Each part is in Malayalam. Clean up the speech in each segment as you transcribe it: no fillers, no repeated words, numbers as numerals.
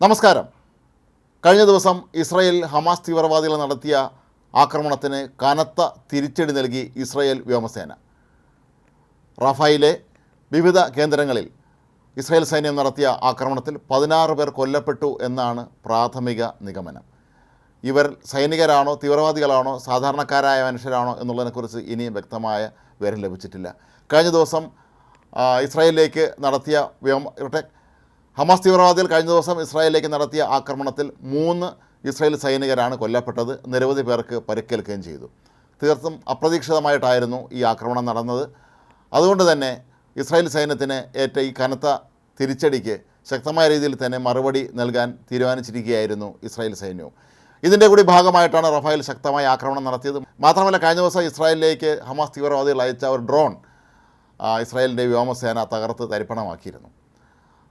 നമസ്കാരം. കഴിഞ്ഞ ദിവസം ഇസ്രായേൽ ഹമാസ് തീവ്രവാദികൾ നടത്തിയ ആക്രമണത്തിന് കനത്ത തിരിച്ചടി നൽകി ഇസ്രായേൽ വ്യോമസേന. റഫായിലെ വിവിധ കേന്ദ്രങ്ങളിൽ ഇസ്രായേൽ സൈന്യം നടത്തിയ ആക്രമണത്തിൽ 16 പേർ കൊല്ലപ്പെട്ടു എന്നാണ് പ്രാഥമിക നിഗമനം. ഇവർ സൈനികരാണോ തീവ്രവാദികളാണോ സാധാരണക്കാരായ മനുഷ്യരാണോ എന്നുള്ളതിനെക്കുറിച്ച് ഇനിയും വ്യക്തമായ വിവരം ലഭിച്ചിട്ടില്ല. കഴിഞ്ഞ ദിവസം ഇസ്രായേലിലേക്ക് നടത്തിയ ഹമാസ് തീവ്രവാദികൾ കഴിഞ്ഞ ദിവസം ഇസ്രായേലിലേക്ക് നടത്തിയ ആക്രമണത്തിൽ 3 ഇസ്രായേൽ സൈനികരാണ് കൊല്ലപ്പെട്ടത്. നിരവധി പേർക്ക് പരിക്കേൽക്കുകയും ചെയ്തു. തീർത്തും അപ്രതീക്ഷിതമായിട്ടായിരുന്നു ഈ ആക്രമണം നടന്നത്. അതുകൊണ്ട് തന്നെ ഇസ്രായേൽ സൈന്യത്തിന് ഏറ്റ ഈ കനത്ത തിരിച്ചടിക്ക് ശക്തമായ രീതിയിൽ തന്നെ മറുപടി നൽകാൻ തീരുമാനിച്ചിരിക്കുകയായിരുന്നു ഇസ്രായേൽ സൈന്യവും. ഇതിൻ്റെ കൂടി ഭാഗമായിട്ടാണ് റഫായിൽ ശക്തമായ ആക്രമണം നടത്തിയത്. മാത്രമല്ല, കഴിഞ്ഞ ദിവസം ഇസ്രായേലിലേക്ക് ഹമാസ് തീവ്രവാദികൾ അയച്ച ഒരു ഡ്രോൺ ഇസ്രായേലിൻ്റെ വ്യോമസേന തകർത്ത് തരിപ്പണമാക്കിയിരുന്നു.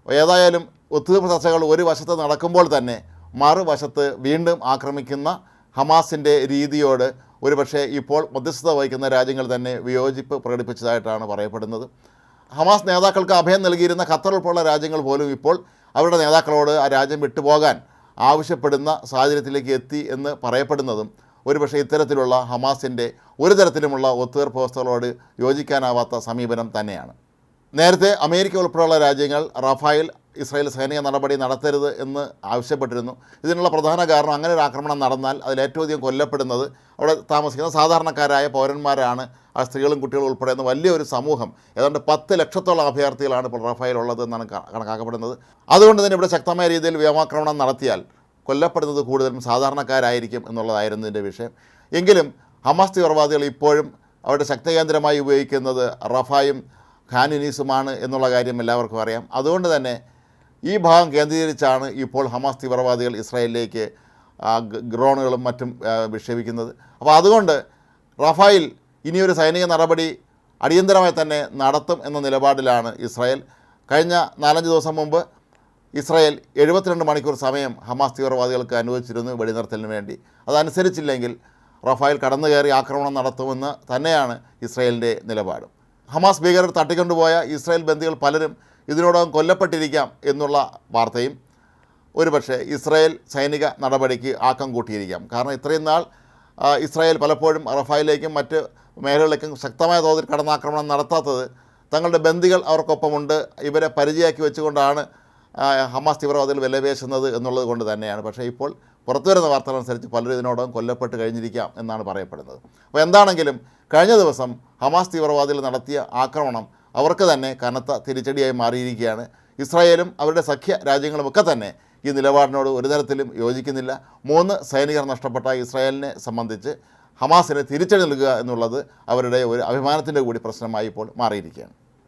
ഏതായാലും ഒത്തുതീർപ്പ് ചർച്ചകൾ ഒരു വശത്ത് നടക്കുമ്പോൾ തന്നെ മറുവശത്ത് വീണ്ടും ആക്രമിക്കുന്ന ഹമാസിൻ്റെ രീതിയോട് ഒരുപക്ഷെ ഇപ്പോൾ മധ്യസ്ഥത വഹിക്കുന്ന രാജ്യങ്ങൾ തന്നെ വിയോജിപ്പ് പ്രകടിപ്പിച്ചതായിട്ടാണ് പറയപ്പെടുന്നത്. ഹമാസ് നേതാക്കൾക്ക് അഭയം നൽകിയിരുന്ന ഖത്തർ ഉൾപ്പെടെയുള്ള രാജ്യങ്ങൾ പോലും ഇപ്പോൾ അവരുടെ നേതാക്കളോട് ആ രാജ്യം വിട്ടുപോകാൻ ആവശ്യപ്പെടുന്ന സാഹചര്യത്തിലേക്ക് എത്തി എന്ന് പറയപ്പെടുന്നതും ഒരുപക്ഷെ ഇത്തരത്തിലുള്ള ഹമാസിൻ്റെ ഒരു തരത്തിലുമുള്ള ഒത്തുതീർപ്പ് വ്യവസ്ഥകളോട് യോജിക്കാനാവാത്ത സമീപനം തന്നെയാണ്. നേരത്തെ അമേരിക്ക ഉൾപ്പെടെയുള്ള രാജ്യങ്ങൾ റഫായിൽ ഇസ്രായേൽ സൈനിക നടപടി നടത്തരുത് എന്ന് ആവശ്യപ്പെട്ടിരുന്നു. ഇതിനുള്ള പ്രധാന കാരണം, അങ്ങനെ ഒരു ആക്രമണം നടന്നാൽ അതിലേറ്റവും അധികം കൊല്ലപ്പെടുന്നത് അവിടെ താമസിക്കുന്ന സാധാരണക്കാരായ പൗരന്മാരാണ്. ആ സ്ത്രീകളും കുട്ടികളും ഉൾപ്പെടെയുള്ള വലിയൊരു സമൂഹം, ഏതാണ്ട് 10 ലക്ഷത്തോളം അഭയാർത്ഥികളാണ് ഇപ്പോൾ റഫായിലുള്ളത് എന്നാണ് കണക്കാക്കപ്പെടുന്നത്. അതുകൊണ്ട് തന്നെ ഇവിടെ ശക്തമായ രീതിയിൽ വ്യോമാക്രമണം നടത്തിയാൽ കൊല്ലപ്പെടുന്നത് കൂടുതലും സാധാരണക്കാരായിരിക്കും എന്നുള്ളതായിരുന്നു ഇതിൻ്റെ വിഷയം. എങ്കിലും ഹമാസ് തീവ്രവാദികൾ ഇപ്പോഴും അവരുടെ ശക്തികേന്ദ്രമായി ഉപയോഗിക്കുന്നത് റഫായും ഖാൻ യൂനീസുമാണ് എന്നുള്ള കാര്യം എല്ലാവർക്കും അറിയാം. അതുകൊണ്ട് തന്നെ ഈ ഭാഗം കേന്ദ്രീകരിച്ചാണ് ഇപ്പോൾ ഹമാസ് തീവ്രവാദികൾ ഇസ്രായേലിലേക്ക് ഡ്രോണുകളും മറ്റും വിക്ഷേപിക്കുന്നത്. അപ്പോൾ അതുകൊണ്ട് റഫായിൽ ഇനിയൊരു സൈനിക നടപടി അടിയന്തരമായി തന്നെ നടത്തും എന്ന നിലപാടിലാണ് ഇസ്രായേൽ. കഴിഞ്ഞ 4-5 ദിവസം മുമ്പ് ഇസ്രായേൽ 72 മണിക്കൂർ സമയം ഹമാസ് തീവ്രവാദികൾക്ക് അനുവദിച്ചിരുന്നു വെടിനിർത്തലിന് വേണ്ടി. അതനുസരിച്ചില്ലെങ്കിൽ റഫായിൽ കടന്നു കയറി ആക്രമണം നടത്തുമെന്ന് തന്നെയാണ് ഇസ്രായേലിൻ്റെ നിലപാട്. ഹമാസ് ഭീകരർ തട്ടിക്കൊണ്ടുപോയ ഇസ്രായേൽ ബന്ദികൾ പലരും ഇതിനോടകം കൊല്ലപ്പെട്ടിരിക്കാം എന്നുള്ള വാർത്തയും ഒരുപക്ഷെ ഇസ്രായേൽ സൈനിക നടപടിക്ക് ആക്കം കൂട്ടിയിരിക്കാം. കാരണം ഇത്രയും നാൾ ഇസ്രായേൽ പലപ്പോഴും റഫായിലേക്കും മറ്റ് മേഖലകളിലേക്കും ശക്തമായ തോതിൽ കടന്നാക്രമണം നടത്താത്തത് തങ്ങളുടെ ബന്ദികൾ അവർക്കൊപ്പമുണ്ട്, ഇവരെ പരിചയമാക്കി വെച്ചുകൊണ്ടാണ് ഹമാസ് തീവ്രവാദികൾ വിലപേശുന്നത് എന്നുള്ളത് കൊണ്ട് തന്നെയാണ്. പക്ഷേ ഇപ്പോൾ പുറത്തു വരുന്ന വാർത്തകൾ അനുസരിച്ച് പലരും ഇതിനോടകം കൊല്ലപ്പെട്ട് കഴിഞ്ഞിരിക്കാം എന്നാണ് പറയപ്പെടുന്നത്. അപ്പോൾ എന്താണെങ്കിലും കഴിഞ്ഞ ദിവസം ഹമാസ് തീവ്രവാദികൾ നടത്തിയ ആക്രമണം അവർക്ക് തന്നെ കനത്ത തിരിച്ചടിയായി മാറിയിരിക്കുകയാണ്. ഇസ്രായേലും അവരുടെ സഖ്യ രാജ്യങ്ങളുമൊക്കെ തന്നെ ഈ നിലപാടിനോട് ഒരു തരത്തിലും യോജിക്കുന്നില്ല. 3 സൈനികർ നഷ്ടപ്പെട്ട ഇസ്രായേലിനെ സംബന്ധിച്ച് ഹമാസിന് തിരിച്ചടി നൽകുക എന്നുള്ളത് അവരുടെ ഒരു അഭിമാനത്തിൻ്റെ കൂടി പ്രശ്നമായി ഇപ്പോൾ മാറിയിരിക്കുകയാണ്.